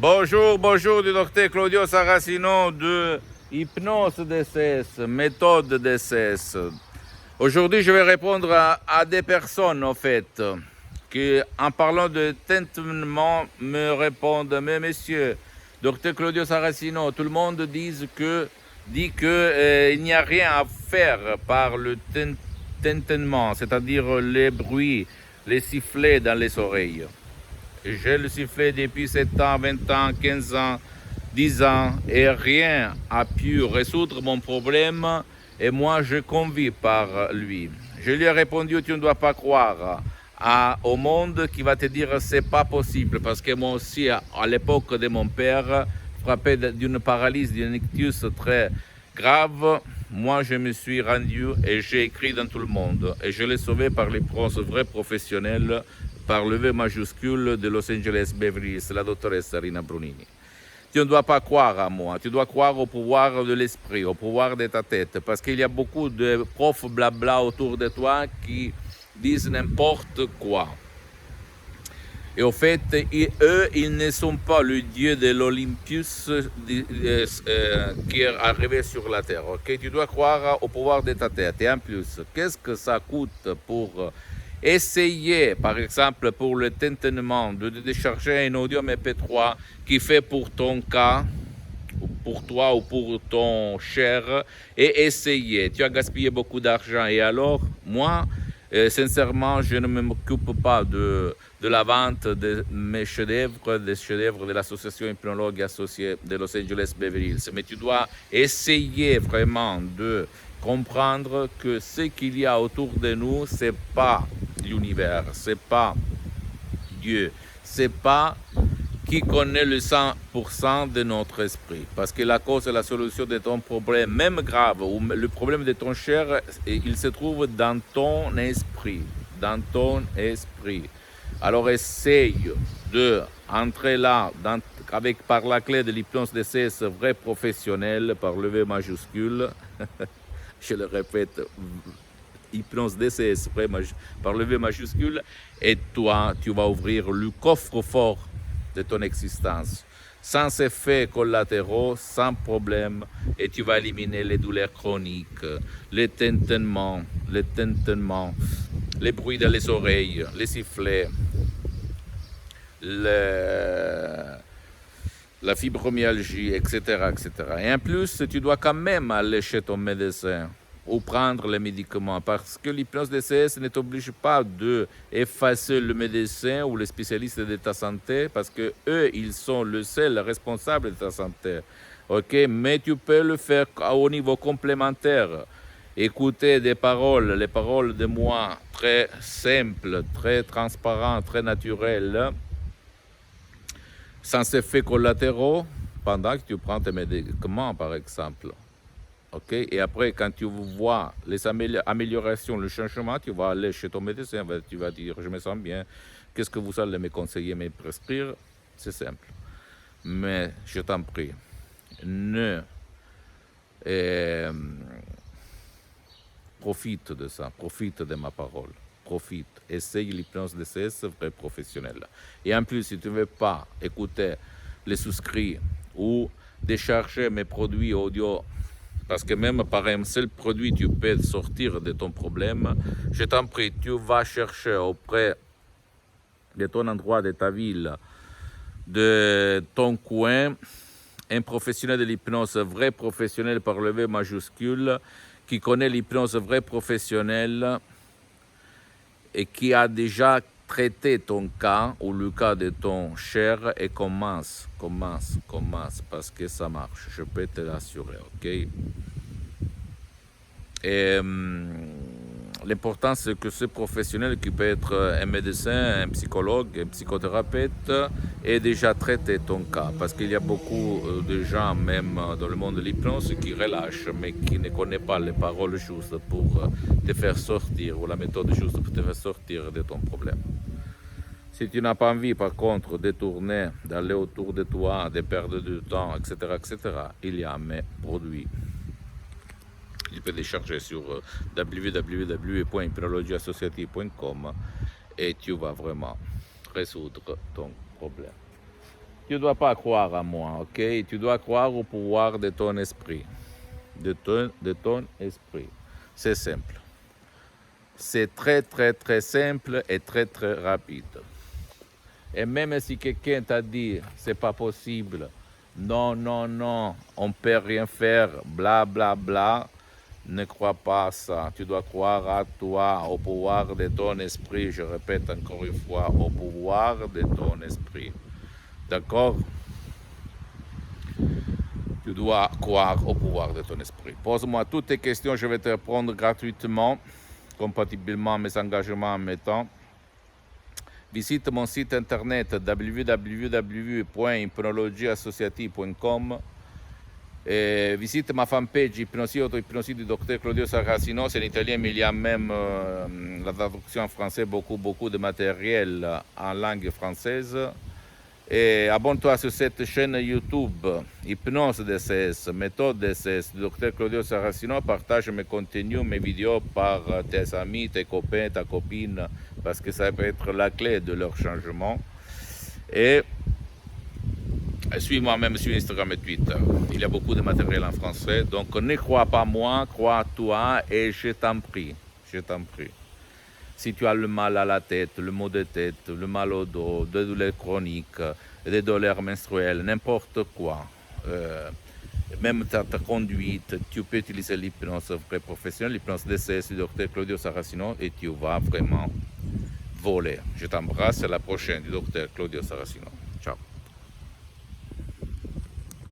Bonjour, bonjour du docteur Claudio Saracino de Hypnose DCS, méthode DCS. Aujourd'hui, je vais répondre à des personnes, en fait, qui, en parlant de tintement, me répondent, mais monsieur, docteur Claudio Saracino, tout le monde dit que il n'y a rien à faire par le tintement, c'est-à-dire les bruits, les sifflets dans les oreilles. J'ai le sifflet depuis 7 ans, 20 ans, 15 ans, 10 ans et rien a pu résoudre mon problème et moi je convis par lui. Je lui ai répondu, tu ne dois pas croire au monde qui va te dire c'est pas possible parce que moi aussi à l'époque de mon père, frappé d'une paralysie, d'un ictus très grave, moi je me suis rendu et j'ai écrit dans tout le monde et je l'ai sauvé par les vrais professionnels, par le V majuscule de Los Angeles Beverly Hills, la doctoresse Rina Brunini. Tu ne dois pas croire à moi, tu dois croire au pouvoir de l'esprit, au pouvoir de ta tête, parce qu'il y a beaucoup de profs blabla autour de toi qui disent n'importe quoi. Et au fait, eux, ils ne sont pas le dieu de l'Olympus qui est arrivé sur la terre. Okay? Tu dois croire au pouvoir de ta tête. Et en plus, qu'est-ce que ça coûte pour essayer, par exemple, pour le tintement, de décharger un audio MP3 qui fait pour ton cas, pour toi ou pour ton cher, et essayer. Tu as gaspillé beaucoup d'argent. Et alors, moi, sincèrement, je ne m'occupe pas de la vente de mes chefs-d'œuvre, des chefs-d'œuvre de l'association hypnologue associée de Los Angeles Beverly Hills. Mais tu dois essayer vraiment de comprendre que ce qu'il y a autour de nous, c'est pas l'univers, c'est pas Dieu, c'est pas qui connaît le 100% de notre esprit. Parce que la cause et la solution de ton problème, même grave, ou le problème de ton cher, il se trouve dans ton esprit. Dans ton esprit. Alors essaye de entrer là, par la clé de l'hypnose DCS vrai professionnel, par le V majuscule. Je le répète, hypnose DCS par le V majuscule, et toi, tu vas ouvrir le coffre-fort de ton existence, sans effets collatéraux, sans problème, et tu vas éliminer les douleurs chroniques, les tintements, les bruits dans les oreilles, les sifflets, la fibromyalgie, etc., etc. Et en plus, tu dois quand même aller chez ton médecin ou prendre les médicaments, parce que l'hypnose DCS ne t'oblige pas d'effacer le médecin ou le spécialiste de ta santé, parce que eux, ils sont le seul responsable de ta santé. Ok, mais tu peux le faire au niveau complémentaire. Écouter des paroles, les paroles de moi, très simples, très transparentes, très naturelles, sans effets collatéraux, pendant que tu prends tes médicaments, par exemple. Okay? Et après, quand tu vois les améliorations, le changement, tu vas aller chez ton médecin, tu vas dire, je me sens bien, qu'est-ce que vous allez me conseiller, me prescrire? C'est simple. Mais je t'en prie, profite de ça, profite de ma parole. Profite, essaye l'hypnose DCS vrai professionnel. Et en plus, si tu ne veux pas écouter les souscrits ou décharger mes produits audio, parce que même par un seul produit, tu peux sortir de ton problème, je t'en prie, tu vas chercher auprès de ton endroit, de ta ville, de ton coin, un professionnel de l'hypnose vrai professionnel par le V majuscule, qui connaît l'hypnose vrai professionnel et qui a déjà traité ton cas ou le cas de ton cher, et commence, parce que ça marche, je peux te l'assurer, ok? Et l'important, c'est que ce professionnel, qui peut être un médecin, un psychologue, un psychothérapeute, ait déjà traité ton cas. Parce qu'il y a beaucoup de gens, même dans le monde de l'hypnose, qui relâchent, mais qui ne connaissent pas les paroles justes pour te faire sortir, ou la méthode juste pour te faire sortir de ton problème. Si tu n'as pas envie, par contre, de tourner, d'aller autour de toi, de perdre du temps, etc., il y a mes produits. Tu peux décharger sur www.hypnologieassociative.com et tu vas vraiment résoudre ton problème. Tu ne dois pas croire à moi, ok? Tu dois croire au pouvoir de ton esprit. De ton esprit. C'est simple. C'est très, très, très simple et très, très rapide. Et même si quelqu'un t'a dit, c'est pas possible, non, non, non, on peut rien faire, bla, bla, bla, ne crois pas à ça. Tu dois croire à toi, au pouvoir de ton esprit. Je répète encore une fois, au pouvoir de ton esprit. D'accord? Tu dois croire au pouvoir de ton esprit. Pose-moi toutes tes questions, je vais te répondre gratuitement, compatiblement à mes engagements en mes temps. Visite mon site internet www.hypnologieassociative.com et visite ma fanpage Hypnosie Auto-Hypnosie du Dr Claudio Saracino. C'est en italien, mais il y a même la traduction en français, beaucoup de matériel en langue française. Et abonne-toi sur cette chaîne YouTube, Hypnose DCS, méthode DCS, du Dr Claudio Saracino. Partage mes contenus, mes vidéos par tes amis, tes copains, ta copine, parce que ça peut être la clé de leur changement. Et suis-moi même sur Instagram et Twitter. Il y a beaucoup de matériel en français, donc ne crois pas moi, crois toi et je t'en prie, je t'en prie. Si tu as le mal à la tête, le maux de tête, le mal au dos, des douleurs chroniques, des douleurs menstruelles, n'importe quoi, même ta conduite, tu peux utiliser l'hypnose vraie professionnelle, l'hypnose DCS du Dr Claudio Saracino et tu vas vraiment voler. Je t'embrasse, à la prochaine du Dr Claudio Saracino.